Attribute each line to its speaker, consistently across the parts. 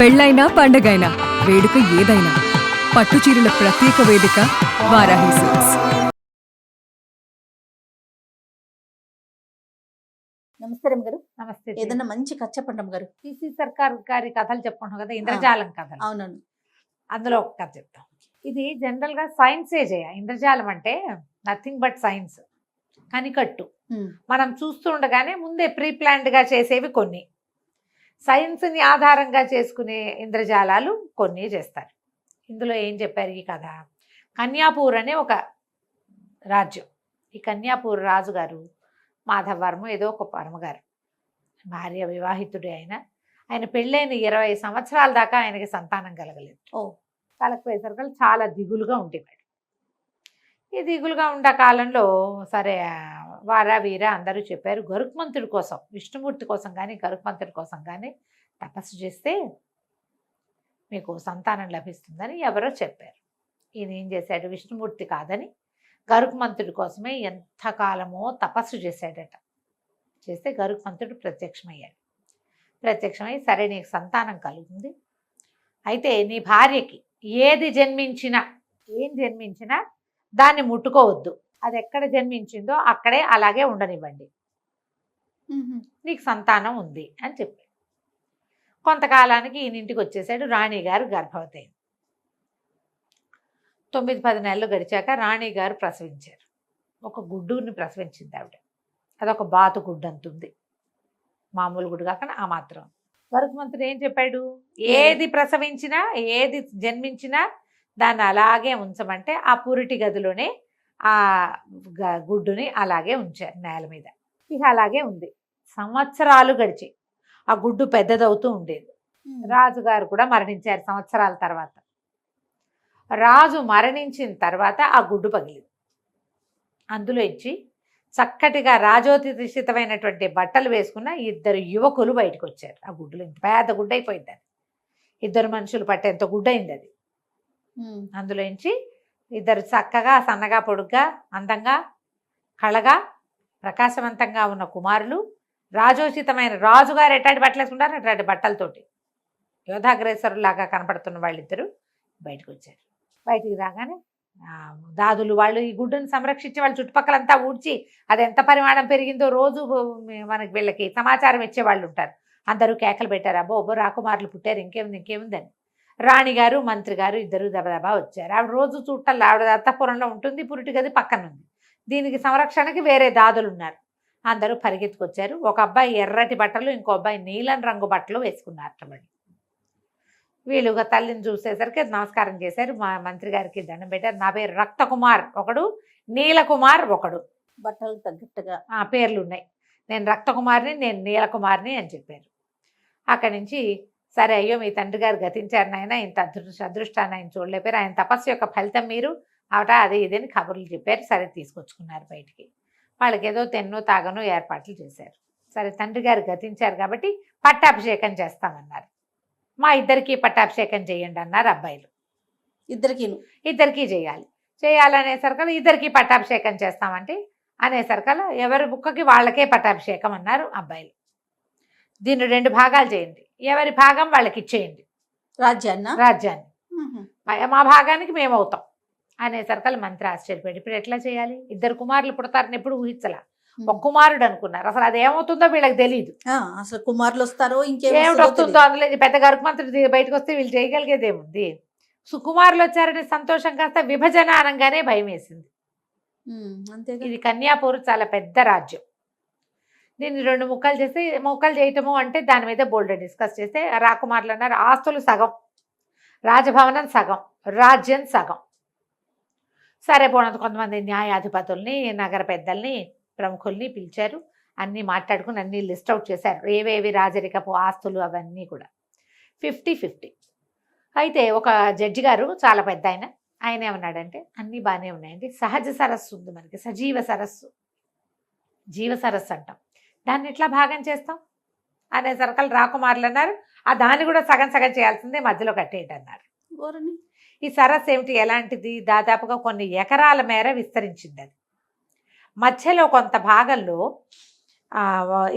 Speaker 1: పెళ్ళైనా పండగైనా వేడుక ఏదైనా పట్టు చీరల ప్రత్యేక వేదిక వారాహి సిల్క్స్.
Speaker 2: నమస్తే రమ్మ గారు.
Speaker 3: నమస్తే.
Speaker 2: ఏదన్నా మంచి కథ చెప్పండి రమ్మ గారు.
Speaker 3: పిసి సర్కార్ గారి కథలు చెప్పుకుంటాం కదా, ఇంద్రజాలం కథలు.
Speaker 2: అవునవును.
Speaker 3: అందులో ఒక కథ చెప్తాం. ఇది జనరల్ గా సైన్సే ఇంద్రజాలం అంటే నథింగ్ బట్ సైన్స్, కనికట్టు. మనం చూస్తూ ఉండగానే ముందే ప్రీ ప్లాన్డ్ గా చేసేవి కొన్ని, సైన్స్ ని ఆధారంగా చేసుకునే ఇంద్రజాలాలు కొన్ని చేస్తారు. ఇందులో ఏం చెప్పారు ఈ కథ? కన్యాపూర్ అనే ఒక రాజ్యం. ఈ కన్యాపూర్ రాజుగారు మాధవర్మ ఏదో ఒక పరమగారు, భార్య వివాహితుడే. ఆయన పెళ్ళైన 20 సంవత్సరాల దాకా ఆయనకి సంతానం కలగలేదు. కలగపోయేసరికి చాలా దిగులుగా ఉండేవాడు. ఈ దిగులుగా ఉండే కాలంలో సరే వారా వీర అందరూ చెప్పారు, గరుత్మంతుడి కోసం, విష్ణుమూర్తి కోసం కానీ గరుత్మంతుడి కోసం కానీ తపస్సు చేస్తే మీకు సంతానం లభిస్తుందని ఎవరో చెప్పారు. ఈయన ఏం చేశాడు? విష్ణుమూర్తి కాదని గరుత్మంతుడి కోసమే ఎంతకాలమో తపస్సు చేశాడట. చేస్తే గరుత్మంతుడు ప్రత్యక్షమయ్యాడు. ప్రత్యక్షమై సరే నీకు సంతానం కలుగుతుంది, అయితే నీ భార్యకి ఏం జన్మించినా దాన్ని ముట్టుకోవద్దు, అది ఎక్కడ జన్మించిందో అక్కడే అలాగే ఉండనివ్వండి, నీకు సంతానం ఉంది అని చెప్పాడు. కొంతకాలానికి ఈయన ఇంటికి వచ్చేసాడు. రాణిగారు గర్భవతి అయింది. 9-10 నెలలు గడిచాక రాణిగారు ప్రసవించారు. ఒక గుడ్డుని ప్రసవించింది ఆవిడ. అదొక బాతు గుడ్డు అంతుంది, మామూలు గుడ్డు కాకుండా ఆ మాత్రం. గరుత్మంతుడు ఏం చెప్పాడు? ఏది ప్రసవించినా ఏది జన్మించినా దాన్ని అలాగే ఉంచమంటే ఆ పురిటి గదిలోనే ఆ గుడ్డుని అలాగే ఉంచారు నేల మీద. ఇక అలాగే ఉంది. సంవత్సరాలు గడిచి ఆ గుడ్డు పెద్దదవుతూ ఉండేది. రాజుగారు కూడా మరణించారు సంవత్సరాల తర్వాత. రాజు మరణించిన తర్వాత ఆ గుడ్డు పగిలింది. అందులో ఇచ్చి చక్కటిగా రాజోచితమైనటువంటి బట్టలు వేసుకున్న 2 యువకులు బయటకు వచ్చారు. ఆ గుడ్డులో ఇంత పెద్ద గుడ్డ అయిపోయింది అది, 2 మనుషులు పట్టేంత గుడ్డ అయింది అది. అందులోంచి 2 చక్కగా సన్నగా పొడుగ్గా అందంగా కళగా ప్రకాశవంతంగా ఉన్న కుమారులు, రాజోచితమైన, రాజుగారు ఎట్లాంటి బట్టలు వేసుకుంటారు అట్లాంటి బట్టలతోటి యోధాగ్రేసరులాగా కనపడుతున్న వాళ్ళిద్దరూ బయటకు వచ్చారు. బయటికి రాగానే దాదులు వాళ్ళు ఈ గుడ్డును సంరక్షించి వాళ్ళ చుట్టుపక్కలంతా ఊడ్చి అది ఎంత పరిమాణం పెరిగిందో రోజు మనకి వీళ్ళకి సమాచారం ఇచ్చేవాళ్ళు ఉంటారు. అందరూ కేకలు పెట్టారు, అబ్బో రాకుమారులు పుట్టారు, ఇంకేముందని. రాణిగారు మంత్రి గారు ఇద్దరు దబదబా వచ్చారు. ఆవిడ రోజు చూడాలి, ఆవిడ అత్తపురంలో ఉంటుంది, పురిటి గది పక్కన ఉంది. దీనికి సంరక్షణకి వేరే దాదులు ఉన్నారు. అందరూ పరిగెత్తుకొచ్చారు. ఒక అబ్బాయి ఎర్రటి బట్టలు, ఇంకో అబ్బాయి నీలం రంగు బట్టలు వేసుకున్నారు. వీళ్ళుగా తల్లిని చూసేసరికి నమస్కారం చేశారు. మా మంత్రి గారికి దండం పెట్టారు. నా పేరు రక్తకుమార్ ఒకడు, నీలకుమార్ ఒకడు,
Speaker 2: బట్టలు తగ్గట్టుగా
Speaker 3: పేర్లు ఉన్నాయి. నేను రక్తకుమార్ని, నేను నీలకుమార్ని అని చెప్పారు. అక్కడి నుంచి సరే అయ్యో మీ తండ్రి గారు గతించారు నాయన, ఇంత అదృష్టాన్ని ఆయన చూడలేపారు, ఆయన తపస్సు యొక్క ఫలితం మీరు అవట అది ఇదని కబుర్లు చెప్పారు. సరే తీసుకొచ్చుకున్నారు బయటికి. వాళ్ళకి ఏదో తెన్నో తాగనో ఏర్పాట్లు చేశారు. సరే తండ్రి గారు గతించారు కాబట్టి పట్టాభిషేకం చేస్తామన్నారు. మా ఇద్దరికీ పట్టాభిషేకం చేయండి అన్నారు అబ్బాయిలు. ఇద్దరికీ చేయాలనేసరికలు ఇద్దరికీ పట్టాభిషేకం చేస్తామంటే అనేసరికలు ఎవరి బుక్కకి వాళ్ళకే పట్టాభిషేకం అన్నారు అబ్బాయిలు. దీన్ని 2 భాగాలు చేయండి, ఎవరి భాగం వాళ్ళకి ఇచ్చేయండి రాజ్యాన్ని, మా భాగానికి మేము అవుతాం అనేసరికలు మంత్రి ఆశ్చర్యపోయాడు. ఇప్పుడు ఎట్లా చేయాలి? 2 కుమారులు పుడతారని ఎప్పుడు ఊహించలా, ఒక కుమారుడు అనుకున్నారు. అసలు అది ఏమవుతుందో వీళ్ళకి తెలియదు.
Speaker 2: అసలు కుమారులు వస్తారో
Speaker 3: ఏమిటి వస్తుందో అందులో పెద్ద గరుత్మంతుడు బయటకు వస్తే వీళ్ళు చేయగలిగేది ఏముంది? సుకుమారులు వచ్చారనే సంతోషం కాస్త విభజన అనగానే భయం వేసింది. ఇది కన్యాపూర్ చాలా పెద్ద రాజ్యం. దీన్ని 2 ముక్కలు చేయటము అంటే దాని మీద బోల్డ్ డిస్కస్ చేస్తే రాకుమారులు అన్నారు, ఆస్తులు సగం, రాజభవనం సగం, రాజ్యం సగం. సరే పోనంత కొంతమంది న్యాయాధిపతుల్ని, నగర పెద్దల్ని, ప్రముఖుల్ని పిలిచారు. అన్నీ మాట్లాడుకుని అన్నీ లిస్ట్ అవుట్ చేశారు, ఏవేవి రాజరికపు ఆస్తులు అవన్నీ కూడా. 50-50. అయితే ఒక జడ్జి గారు చాలా పెద్ద ఆయన ఏమన్నాడంటే, అన్నీ బాగానే ఉన్నాయండి, సహజ సరస్సు ఉంది మనకి, సజీవ సరస్సు, జీవ సరస్సు అంటాం, దాన్ని ఎట్లా భాగం చేస్తాం అనేసరికలు రాకుమారులు అన్నారు, ఆ దాన్ని కూడా సగం చేయాల్సిందే, మధ్యలో కట్టేయండి అన్నారు. ఈ సరస్సు ఏమిటి, ఎలాంటిది? దాదాపుగా కొన్ని ఎకరాల మేర విస్తరించింది. అది మధ్యలో కొంత భాగంలో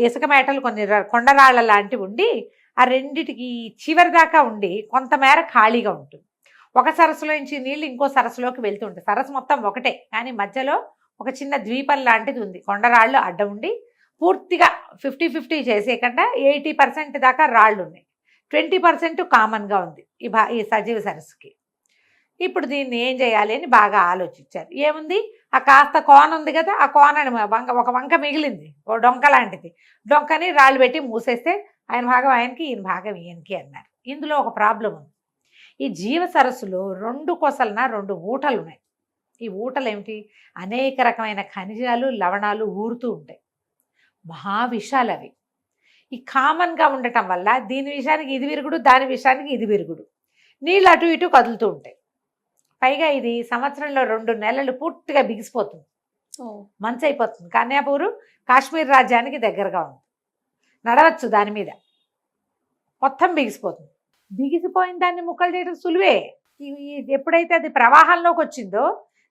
Speaker 3: ఇసుక మేటలు, కొన్ని కొండరాళ్ల లాంటివి ఉండి ఆ రెండిటికి చివరి దాకా ఉండి కొంతమేర ఖాళీగా ఉంటుంది. ఒక సరస్సులో నుంచి నీళ్ళు ఇంకో సరస్సులోకి వెళ్తూ ఉంటాయి. సరస్సు మొత్తం ఒకటే, కానీ మధ్యలో ఒక చిన్న ద్వీపం లాంటిది ఉంది. కొండరాళ్ళు అడ్డం ఉండి పూర్తిగా 50-50 చేసేయకుండా 80% దాకా రాళ్ళు ఉన్నాయి. 20% కామన్గా ఉంది ఈ సజీవ సరస్సుకి. ఇప్పుడు దీన్ని ఏం చేయాలి అని బాగా ఆలోచించారు. ఏముంది, ఆ కాస్త కోన ఉంది కదా, ఆ కోనని ఒక వంక మిగిలింది, ఓ డొంక లాంటిది. డొంకని రాళ్ళు పెట్టి మూసేస్తే ఆయన భాగం ఆయనకి, ఈయన భాగం ఈయనకి అన్నారు. ఇందులో ఒక ప్రాబ్లం ఉంది. ఈ జీవ సరస్సులో 2 కొసలన 2 ఊటలు ఉన్నాయి. ఈ ఊటలు ఏమిటి, అనేక రకమైన ఖనిజాలు లవణాలు ఊరుతూ ఉంటాయి. మహావిషాలు అవి. ఈ కామన్గా ఉండటం వల్ల దీని విషయానికి ఇది విరుగుడు, దాని విషయానికి ఇది విరుగుడు, నీళ్ళు అటు ఇటు కదులుతూ ఉంటాయి. పైగా ఇది సంవత్సరంలో 2 నెలలు పూర్తిగా బిగిసిపోతుంది, మంచు అయిపోతుంది. కన్యాపూరు కాశ్మీర్ రాజ్యానికి దగ్గరగా ఉంది, నడవచ్చు దాని మీద, మొత్తం బిగిసిపోతుంది. బిగిసిపోయిన దాన్ని ముక్కలు చేయడం సులువే. ఎప్పుడైతే అది ప్రవాహంలోకి వచ్చిందో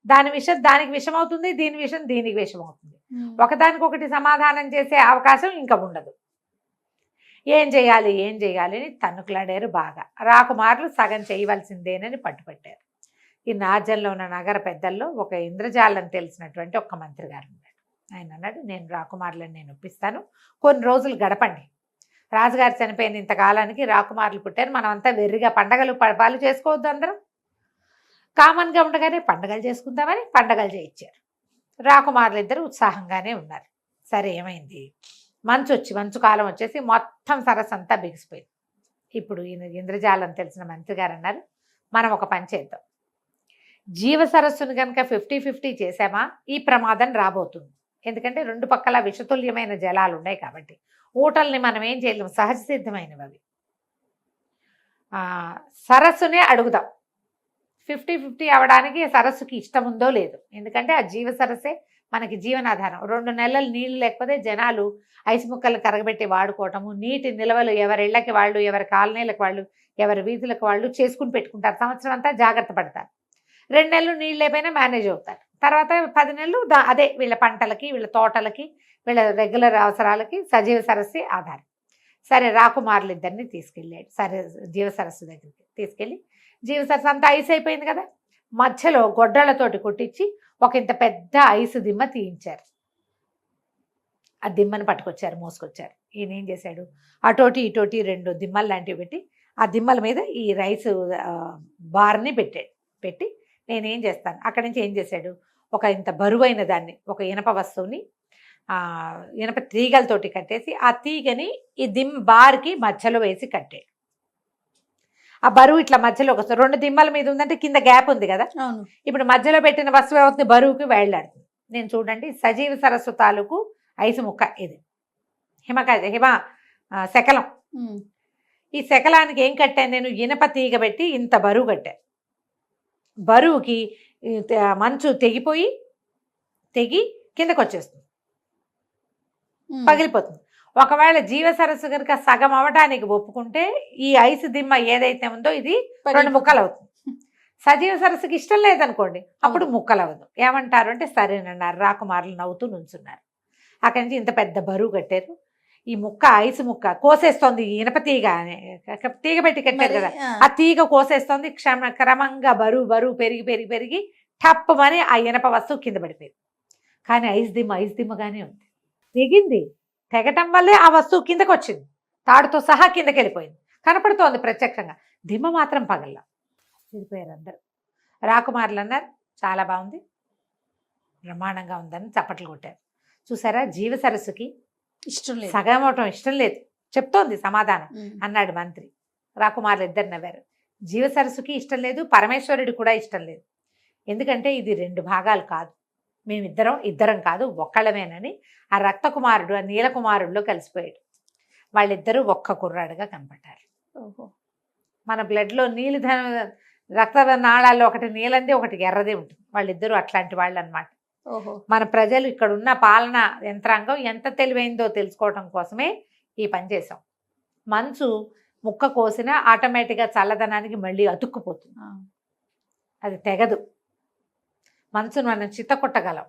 Speaker 3: దాని విషయం దానికి విషం అవుతుంది, దీని విషయం దీనికి విషం అవుతుంది. ఒకదానికొకటి సమాధానం చేసే అవకాశం ఇంకా ఉండదు. ఏం చేయాలి అని తన్నుకులాడారు బాగా. రాకుమారులు సగం చేయవలసిందేనని పట్టుపట్టారు. ఈ రాజ్యంలో ఉన్న నగర పెద్దల్లో ఒక ఇంద్రజాలం తెలిసినటువంటి ఒక మంత్రి గారు ఉన్నాడు. ఆయన అన్నాడు, నేను రాకుమారులను నేను ఒప్పిస్తాను, కొన్ని రోజులు గడపండి. రాజుగారు చనిపోయిన ఇంతకాలానికి రాకుమారులు పుట్టారు, మనం అంతా వెర్రిగా పండగలు పడపాలు చేసుకోవద్దు, అందరం కామన్గా ఉండగానే పండగలు చేసుకుందామని పండగలు చేయించారు. రాకుమారులు ఇద్దరు ఉత్సాహంగానే ఉన్నారు. సరే, ఏమైంది, మంచు కాలం వచ్చేసి మొత్తం సరస్సు అంతా బిగిసిపోయింది. ఇప్పుడు ఈయన ఇంద్రజాలం తెలిసిన మంత్రి గారు అన్నారు, మనం ఒక పని చేద్దాం. జీవ సరస్సును కనుక 50-50 చేసామా ఈ ప్రమాదం రాబోతుంది. ఎందుకంటే 2 పక్కల విషతుల్యమైన జలాలు ఉన్నాయి కాబట్టి. ఊటల్ని మనం ఏం చేయలేము, సహజ సిద్ధమైనవి అవి. సరస్సునే అడుగుదాం. 50-50 అవడానికి సరస్సుకి ఇష్టం ఉందో లేదు, ఎందుకంటే ఆ జీవ సరస్సే మనకి జీవనాధారం. 2 నెలలు నీళ్లు లేకపోతే జనాలు ఐసు ముక్కలు కరగబెట్టి వాడుకోవటము, నీటి నిల్వలు ఎవరి ఇళ్ళకి వాళ్ళు, ఎవరి కాలనీలకు వాళ్ళు, ఎవరి వీధులకు వాళ్ళు చేసుకుని పెట్టుకుంటారు. సంవత్సరం అంతా జాగ్రత్త పడతారు. 2 నెలలు నీళ్ళు లేకపోయినా మేనేజ్ అవుతారు. తర్వాత 10 నెలలు అదే వీళ్ళ పంటలకి, వీళ్ళ తోటలకి, వీళ్ళ రెగ్యులర్ అవసరాలకి సజీవ సరస్సు ఆధారం. సరే, రాకుమారులు ఇద్దరిని తీసుకెళ్ళాడు జీవ సరస్సు దగ్గరికి. తీసుకెళ్ళి జీవ సరస్సు అంతా ఐస్ అయిపోయింది కదా, మధ్యలో గొడ్డలతోటి కొట్టించి ఒక ఇంత పెద్ద ఐసు దిమ్మ తీయించారు. ఆ దిమ్మని పట్టుకొచ్చారు, మోసుకొచ్చారు. ఈయన ఏం చేశాడు, అటోటి ఇటోటి 2 దిమ్మలు లాంటివి పెట్టి ఆ దిమ్మల మీద ఈ రైసు బార్ని పెట్టి నేనేం చేస్తాను, అక్కడి నుంచి ఏం చేశాడు, ఒక ఇంత బరువైన దాన్ని, ఒక ఇనప వస్తువుని ఇనప తీగలతోటి కట్టేసి ఆ తీగని ఈ బార్కి మధ్యలో వేసి కట్టాడు. ఆ బరువు ఇట్లా మధ్యలో ఒక 2 దిమ్మల మీద ఉందంటే కింద గ్యాప్ ఉంది కదా, ఇప్పుడు మధ్యలో పెట్టిన వస్తువు అవుతుంది, బరువుకి వేళ్లాడుతుంది. నేను చూడండి, సజీవ సరస్సు తాలూకు ఐసు ముక్క ఇది, హిమ శకలం. ఈ శకలానికి ఏం కట్టాను నేను, ఇనప తీగ పెట్టి ఇంత బరువు కట్టాను. బరువుకి మంచు తెగి కిందకు వచ్చేస్తుంది, పగిలిపోతుంది. ఒకవేళ జీవ సరస్సు కనుక సగం అవడానికి ఒప్పుకుంటే ఈ ఐసు దిమ్మ ఏదైతే ఉందో ఇది 2 ముక్కలు అవుతుంది. సజీవ సరస్సుకి ఇష్టం లేదనుకోండి, అప్పుడు ముక్కలు అవ్వదు. ఏమంటారు అంటే సరేనన్నారు. రాకుమారులు నవ్వుతూ నుంచున్నారు. అక్కడి నుంచి ఇంత పెద్ద బరువు కట్టారు. ఈ ముక్క ఐసు ముక్క కోసేస్తోంది, ఇనప తీగ పెట్టి కట్టారు కదా, ఆ తీగ కోసేస్తోంది. క్రమంగా బరువు పెరిగి టప్పమని ఆ ఇనప వస్తువు కింద పడిపోయింది. కానీ ఐసు దిమ్మగానే ఉంది. తెగింది, తెగటం వల్లే ఆ వస్తువు కిందకు వచ్చింది, తాడుతో సహా కిందకి వెళ్ళిపోయింది, కనపడుతోంది ప్రత్యక్షంగా. దిమ్మ మాత్రం పగల్లా. వెళ్ళిపోయారు అందరూ. రాకుమారులు అన్నారు, చాలా బాగుంది, బ్రహ్మాండంగా ఉందని చప్పట్లు కొట్టారు. చూసారా, జీవ సరస్సుకి
Speaker 2: ఇష్టం లేదు,
Speaker 3: సగం అవటం ఇష్టం లేదు చెప్తోంది సమాధానం అన్నాడు మంత్రి. రాకుమారులు ఇద్దరు నవ్వారు. జీవ సరస్సుకి ఇష్టం లేదు, పరమేశ్వరుడు కూడా ఇష్టం లేదు. ఎందుకంటే ఇది 2 భాగాలు కాదు, ఇద్దరం కాదు, ఒక్కళ్ళమేనని ఆ రక్తకుమారుడు ఆ నీలకుమారుడిలో కలిసిపోయాడు. వాళ్ళిద్దరూ ఒక్క కుర్రాడుగా కనపడ్డారు. మన బ్లడ్లో రక్త నాళాల్లో ఒకటి నీలంది, ఒకటి ఎర్రది ఉంటుంది. వాళ్ళిద్దరూ అట్లాంటి వాళ్ళు అన్నమాట. మన ప్రజలు ఇక్కడ ఉన్న పాలన యంత్రాంగం ఎంత తెలివైందో తెలుసుకోవడం కోసమే ఈ పని చేసాం. మంచు ముక్క కోసినా ఆటోమేటిక్గా చల్లదనానికి మళ్ళీ అతుక్కుపోతుంది, అది తెగదు. మంచును మనం చిత్తకొట్టగలం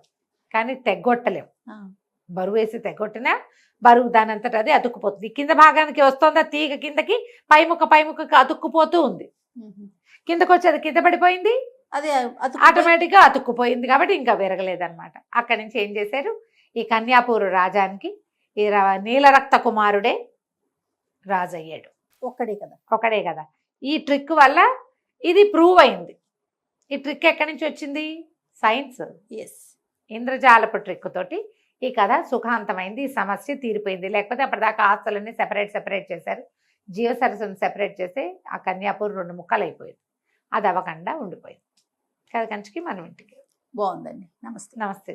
Speaker 3: కానీ తెగ్గొట్టలేం. బరువు వేసి తెగొట్టినా బరువు దానంతట అది అతుక్కుపోతుంది. కింద భాగానికి వస్తుందా తీగ కిందకి, పైముక్కకి అతుక్కుపోతూ ఉంది. కిందకు వచ్చి అది కింద పడిపోయింది,
Speaker 2: అదే
Speaker 3: ఆటోమేటిక్గా అతుక్కుపోయింది కాబట్టి ఇంకా విరగలేదన్నమాట. అక్కడి నుంచి ఏం చేశారు, ఈ కన్యాపూరు రాజానికి ఈ నీలరక్త కుమారుడే రాజు అయ్యాడు.
Speaker 2: ఒక్కడే
Speaker 3: కదా. ఈ ట్రిక్ వల్ల ఇది ప్రూవ్ అయింది. ఈ ట్రిక్ ఎక్కడి నుంచి వచ్చింది? సైన్స్.
Speaker 2: ఎస్,
Speaker 3: ఇంద్రజాలపు ట్రిక్ తోటి ఈ కథ సుఖాంతమైంది, ఈ సమస్య తీరిపోయింది. లేకపోతే అప్పటిదాకా ఆస్తులన్నీ సెపరేట్ చేశారు, జీవసరస్సును సెపరేట్ చేస్తే ఆ కన్యాపూర్ 2 ముక్కలు అయిపోయింది. అది అవ్వకుండా ఉండిపోయింది. కథ కంచికి మనం ఇంటికి.
Speaker 2: బాగుందండి. నమస్తే.
Speaker 3: నమస్తే.